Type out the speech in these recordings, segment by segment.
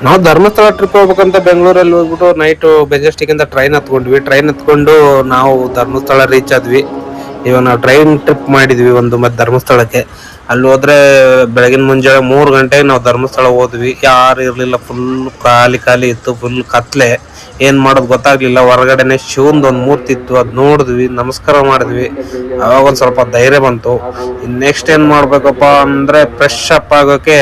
ನಾವು ಧರ್ಮಸ್ಥಳ ಟ್ರಿಪ್ ಹೋಗ್ಬೇಕಂತ ಬೆಂಗಳೂರಲ್ಲಿ ಹೋಗ್ಬಿಟ್ಟು ನೈಟು ಮೆಜೆಸ್ಟಿಕ್ ಟ್ರೈನ್ ಹತ್ಕೊಂಡ್ವಿ. ಟ್ರೈನ್ ಹತ್ಕೊಂಡು ನಾವು ಧರ್ಮಸ್ಥಳ ರೀಚ್ ಆದ್ವಿ. ಇವಾಗ ನಾವು ಟ್ರೈನ್ ಟ್ರಿಪ್ ಮಾಡಿದ್ವಿ ಒಂದು ಮತ್ತೆ ಧರ್ಮಸ್ಥಳಕ್ಕೆ. ಅಲ್ಲಿ ಹೋದ್ರೆ ಬೆಳಗಿನ ಮುಂಜಾನೆ 3 ಗಂಟೆಗೆ ನಾವು ಧರ್ಮಸ್ಥಳ ಹೋದ್ವಿ. ಯಾರು ಇರ್ಲಿಲ್ಲ, ಫುಲ್ ಖಾಲಿ ಖಾಲಿ ಇತ್ತು, ಫುಲ್ ಕತ್ಲೆ. ಏನ್ ಮಾಡೋದು ಗೊತ್ತಾಗ್ಲಿಲ್ಲ. ಹೊರಗಡೆನೆ ಶಿವಂದ್ ಒಂದು ಮೂರ್ತಿ ಇತ್ತು, ಅದ್ ನೋಡಿದ್ವಿ, ನಮಸ್ಕಾರ ಮಾಡಿದ್ವಿ. ಅವಾಗ ಒಂದ್ ಸ್ವಲ್ಪ ಧೈರ್ಯ ಬಂತು. ನೆಕ್ಸ್ಟ್ ಏನ್ ಮಾಡ್ಬೇಕಪ್ಪ ಅಂದ್ರೆ ಫ್ರೆಶ್ ಅಪ್ ಆಗೋಕೆ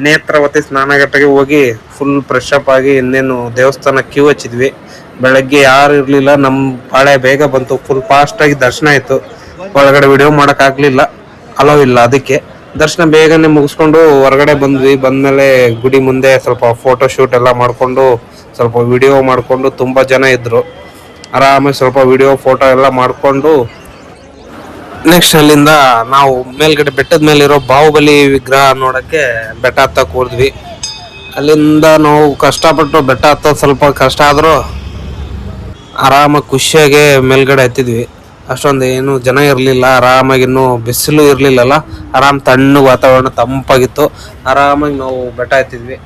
ನೇತ್ರಾವತಿ ಸ್ನಾನಘಟ್ಟಗೆ ಹೋಗಿ ಫುಲ್ ಫ್ರೆಶ್ ಅಪ್ ಆಗಿ ಇನ್ನೇನು ದೇವಸ್ಥಾನ ಕ್ಯೂ ಹಚ್ಚಿದ್ವಿ. ಬೆಳಗ್ಗೆ ಯಾರು ಇರ್ಲಿಲ್ಲ, ನಮ್ ಪಾಳೆ ಬೇಗ ಬಂತು. ಫುಲ್ ಫಾಸ್ಟ್ ಆಗಿ ದರ್ಶನ ಆಯ್ತು. ಒಳಗಡೆ ವಿಡಿಯೋ ಮಾಡಕ್ ಆಗ್ಲಿಲ್ಲ, ಅಲೋ ಇಲ್ಲ. ಅದಕ್ಕೆ ದರ್ಶನ ಬೇಗನೆ ಮುಗಿಸ್ಕೊಂಡು ಹೊರಗಡೆ ಬಂದ್ವಿ. ಬಂದ್ಮೇಲೆ ಗುಡಿ ಮುಂದೆ ಸ್ವಲ್ಪ ಫೋಟೋ ಶೂಟ್ ಎಲ್ಲ ಮಾಡ್ಕೊಂಡು ಸ್ವಲ್ಪ ವಿಡಿಯೋ ಮಾಡ್ಕೊಂಡು, ತುಂಬಾ ಜನ ಇದ್ರು. ಆರಾಮಾಗಿ ಸ್ವಲ್ಪ ವಿಡಿಯೋ ಫೋಟೋ ಎಲ್ಲ ಮಾಡ್ಕೊಂಡು ನೆಕ್ಸ್ಟ್ ಅಲ್ಲಿಂದ ನಾವು ಮೇಲ್ಗಡೆ ಬೆಟ್ಟದ ಮೇಲೆ ಇರೋ ಬಾಹುಬಲಿ ವಿಗ್ರಹ ನೋಡಕ್ಕೆ ಬೆಟ್ಟ ಹತ್ತಕ್ಕೆ ಹೋದ್ವಿ. ಅಲ್ಲಿಂದ ನಾವು ಕಷ್ಟಪಟ್ಟು ಬೆಟ್ಟ ಹತ್ತೋದು ಸ್ವಲ್ಪ ಕಷ್ಟ ಆದ್ರೂ ಆರಾಮಾಗಿ ಖುಷಿಯಾಗಿ ಮೇಲ್ಗಡೆ ಹತ್ತಿದ್ವಿ. ಅಷ್ಟೊಂದು ಏನು ಜನ ಇರಲಿಲ್ಲ, ಆರಾಮಾಗಿ ಇನ್ನೂ ಬಿಸಿಲು ಇರಲಿಲ್ಲಲ್ಲ, ಆರಾಮ್ ತಣ್ಣಗೆ ವಾತಾವರಣ ತಂಪಾಗಿತ್ತು. ಆರಾಮಾಗಿ ನಾವು ಬೆಟ್ಟ ಹತ್ತಿದ್ವಿ.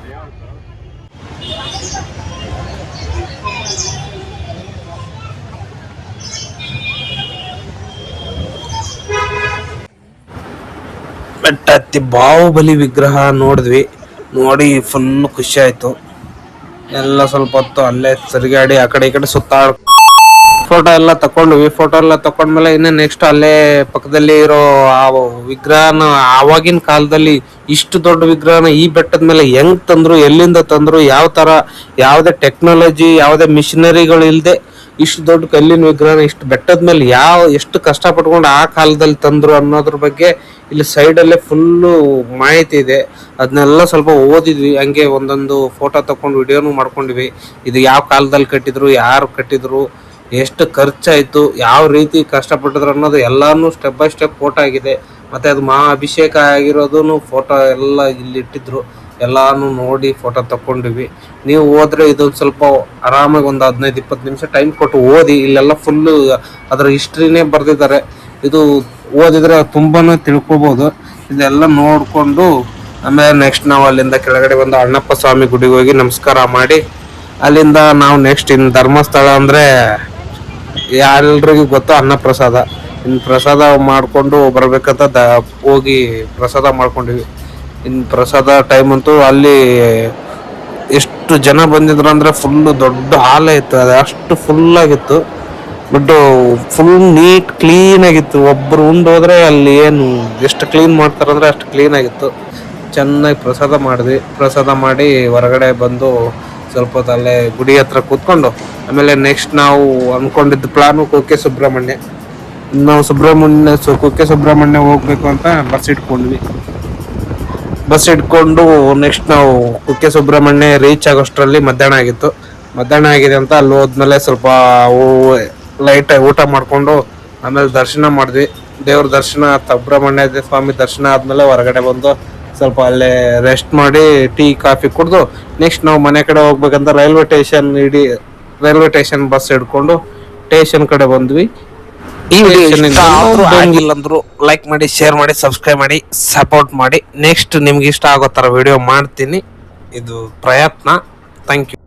ಬೆಟ್ಟ ಹತ್ತಿ ಬಾಹುಬಲಿ ವಿಗ್ರಹ ನೋಡಿದ್ವಿ. ನೋಡಿ ಫುಲ್ ಖುಷಿ ಆಯ್ತು. ಎಲ್ಲ ಸ್ವಲ್ಪ ಹೊತ್ತು ಅಲ್ಲೇ ತಿರುಗಾಡಿ ಆ ಕಡೆ ಈ ಕಡೆ ಸುತ್ತಾಡ್ ಫೋಟೋ ಎಲ್ಲ ತಕೊಂಡ್ವಿ. ಫೋಟೋ ಎಲ್ಲ ತಕೊಂಡ್ಮೇಲೆ ಇನ್ನು ನೆಕ್ಸ್ಟ್ ಅಲ್ಲೇ ಪಕ್ಕದಲ್ಲಿ ಇರೋ ಆ ವಿಗ್ರಹನ, ಆವಾಗಿನ ಕಾಲದಲ್ಲಿ ಇಷ್ಟು ದೊಡ್ಡ ವಿಗ್ರಹನ ಈ ಬೆಟ್ಟದ ಮೇಲೆ ಹೆಂಗ್ ತಂದ್ರು, ಎಲ್ಲಿಂದ ತಂದ್ರು, ಯಾವ ತರ, ಯಾವುದೇ ಟೆಕ್ನಾಲಜಿ, ಯಾವುದೇ ಮಿಷನರಿಗಳು ಇಲ್ಲದೆ ಇಷ್ಟು ದೊಡ್ಡ ಕಲ್ಲಿನ ವಿಗ್ರಹನ ಇಷ್ಟು ಬೆಟ್ಟದ ಮೇಲೆ ಎಷ್ಟು ಕಷ್ಟ ಪಟ್ಕೊಂಡು ಆ ಕಾಲದಲ್ಲಿ ತಂದ್ರು ಅನ್ನೋದ್ರ ಬಗ್ಗೆ ಇಲ್ಲಿ ಸೈಡ್ ಅಲ್ಲೇ ಫುಲ್ಲು ಮಾಹಿತಿ ಇದೆ. ಅದನ್ನೆಲ್ಲ ಸ್ವಲ್ಪ ಓದಿದ್ವಿ. ಹಂಗೆ ಒಂದೊಂದು ಫೋಟೋ ತಕೊಂಡು ವಿಡಿಯೋನು ಮಾಡ್ಕೊಂಡ್ವಿ. ಇದು ಯಾವ ಕಾಲದಲ್ಲಿ ಕಟ್ಟಿದ್ರು, ಯಾರು ಕಟ್ಟಿದ್ರು, ಎಷ್ಟು ಖರ್ಚಾಯ್ತು, ಯಾವ ರೀತಿ ಕಷ್ಟಪಟ್ಟಿದ್ರು ಅನ್ನೋದು ಎಲ್ಲಾನು ಸ್ಟೆಪ್ ಬೈ ಸ್ಟೆಪ್ ಫೋಟೋ ಆಗಿದೆ. ಮತ್ತೆ ಅದು ಮಹಾ ಅಭಿಷೇಕ ಆಗಿರೋದನ್ನು ಫೋಟೋ ಎಲ್ಲ ಇಲ್ಲಿ ಇಟ್ಟಿದ್ರು. ಎಲ್ಲಾನು ನೋಡಿ ಫೋಟೋ ತಕೊಂಡಿವಿ. ನೀವು ಹೋದ್ರೆ ಇದೊಂದು ಸ್ವಲ್ಪ ಆರಾಮಾಗಿ ಒಂದು 15-20 ನಿಮಿಷ ಟೈಮ್ ಕೊಟ್ಟು ಓದಿ. ಇಲ್ಲೆಲ್ಲ ಫುಲ್ಲು ಅದರ ಹಿಸ್ಟ್ರಿನೇ ಬರೆದಿದ್ದಾರೆ. ಇದು ಓದಿದ್ರೆ ತುಂಬಾನೇ ತಿಳ್ಕೊಬೋದು. ಇದೆಲ್ಲ ನೋಡ್ಕೊಂಡು ಆಮೇಲೆ ನೆಕ್ಸ್ಟ್ ನಾವು ಅಲ್ಲಿಂದ ಕೆಳಗಡೆ ಬಂದು ಅಣ್ಣಪ್ಪ ಸ್ವಾಮಿ ಗುಡಿಗೆ ಹೋಗಿ ನಮಸ್ಕಾರ ಮಾಡಿ ಅಲ್ಲಿಂದ ನಾವು ನೆಕ್ಸ್ಟ್ ಇನ್ನು ಧರ್ಮಸ್ಥಳ ಅಂದ್ರೆ ಎಲ್ರಿಗೂ ಗೊತ್ತು ಅನ್ನಪ್ರಸಾದ. ಇನ್ನು ಪ್ರಸಾದ ಮಾಡ್ಕೊಂಡು ಬರ್ಬೇಕಂತ ಹೋಗಿ ಪ್ರಸಾದ ಮಾಡ್ಕೊಂಡಿವಿ. ಇನ್ನು ಪ್ರಸಾದ ಟೈಮ್ ಅಂತೂ ಅಲ್ಲಿ ಎಷ್ಟು ಜನ ಬಂದಿದ್ರು ಅಂದ್ರೆ ಫುಲ್ ದೊಡ್ಡ ಹಾಲೇ ಇತ್ತು. ಅದು ಅಷ್ಟು ಫುಲ್ ಆಗಿತ್ತು. ಬಟ್ ಫುಲ್ ನೀಟ್ ಕ್ಲೀನ್ ಆಗಿತ್ತು. ಒಬ್ರು ಉಂಡು ಹೋದ್ರೆ ಅಲ್ಲಿ ಏನು ಎಷ್ಟು ಕ್ಲೀನ್ ಮಾಡ್ತಾರಂದ್ರೆ ಅಷ್ಟು ಕ್ಲೀನ್ ಆಗಿತ್ತು. ಚೆನ್ನಾಗಿ ಪ್ರಸಾದ ಮಾಡಿದ್ವಿ. ಪ್ರಸಾದ ಮಾಡಿ ಹೊರಗಡೆ ಬಂದು ಸ್ವಲ್ಪ ಹೊತ್ತು ಅಲ್ಲೇ ಗುಡಿ ಹತ್ರ ಕೂತ್ಕೊಂಡು ಆಮೇಲೆ ನೆಕ್ಸ್ಟ್ ನಾವು ಅನ್ಕೊಂಡಿದ್ದು ಪ್ಲಾನು ಕುಕ್ಕೆ ಸುಬ್ರಹ್ಮಣ್ಯ. ನಾವು ಕುಕ್ಕೆ ಸುಬ್ರಹ್ಮಣ್ಯ ಹೋಗ್ಬೇಕು ಅಂತ ಬಸ್ ಇಟ್ಕೊಂಡ್ವಿ. ಬಸ್ ಇಟ್ಕೊಂಡು ನೆಕ್ಸ್ಟ್ ನಾವು ಕುಕ್ಕೆ ಸುಬ್ರಹ್ಮಣ್ಯ ರೀಚ್ ಆಗೋಷ್ಟರಲ್ಲಿ ಮಧ್ಯಾಹ್ನ ಆಗಿತ್ತು. ಮಧ್ಯಾಹ್ನ ಆಗಿದೆ ಅಂತ ಅಲ್ಲಿ ಹೋದ್ಮೇಲೆ ಸ್ವಲ್ಪ ಲೈಟ್ ಊಟ ಮಾಡ್ಕೊಂಡು ಆಮೇಲೆ ದರ್ಶನ ಮಾಡಿದ್ವಿ. ದೇವ್ರ ದರ್ಶನ, ಸುಬ್ರಹ್ಮಣ್ಯ ಸ್ವಾಮಿ ದರ್ಶನ ಆದ್ಮೇಲೆ ಹೊರಗಡೆ ಬಂದು ಸ್ವಲ್ಪ ಅಲ್ಲೇ ರೆಸ್ಟ್ ಮಾಡಿ ಟೀ ಕಾಫಿ ಕುಡಿದು ನೆಕ್ಸ್ಟ್ ನಾವು ಮನೆ ಕಡೆ ಹೋಗ್ಬೇಕಂತ ರೈಲ್ವೆ ಸ್ಟೇಷನ್ ಬಸ್ ಹಿಡ್ಕೊಂಡು ಸ್ಟೇಷನ್ ಕಡೆ ಬಂದ್ವಿ. ಈ ವಿಡಿಯೋ ಲೈಕ್ ಮಾಡಿ, ಶೇರ್ ಮಾಡಿ, ಸಬ್ಸ್ಕ್ರೈಬ್ ಮಾಡಿ, ಸಪೋರ್ಟ್ ಮಾಡಿ. ನೆಕ್ಸ್ಟ್ ನಿಮ್ಗೆ ಇಷ್ಟ ಆಗೋ ತರ ವಿಡಿಯೋ ಮಾಡ್ತೀನಿ. ಇದು ಪ್ರಯತ್ನ. Thank you.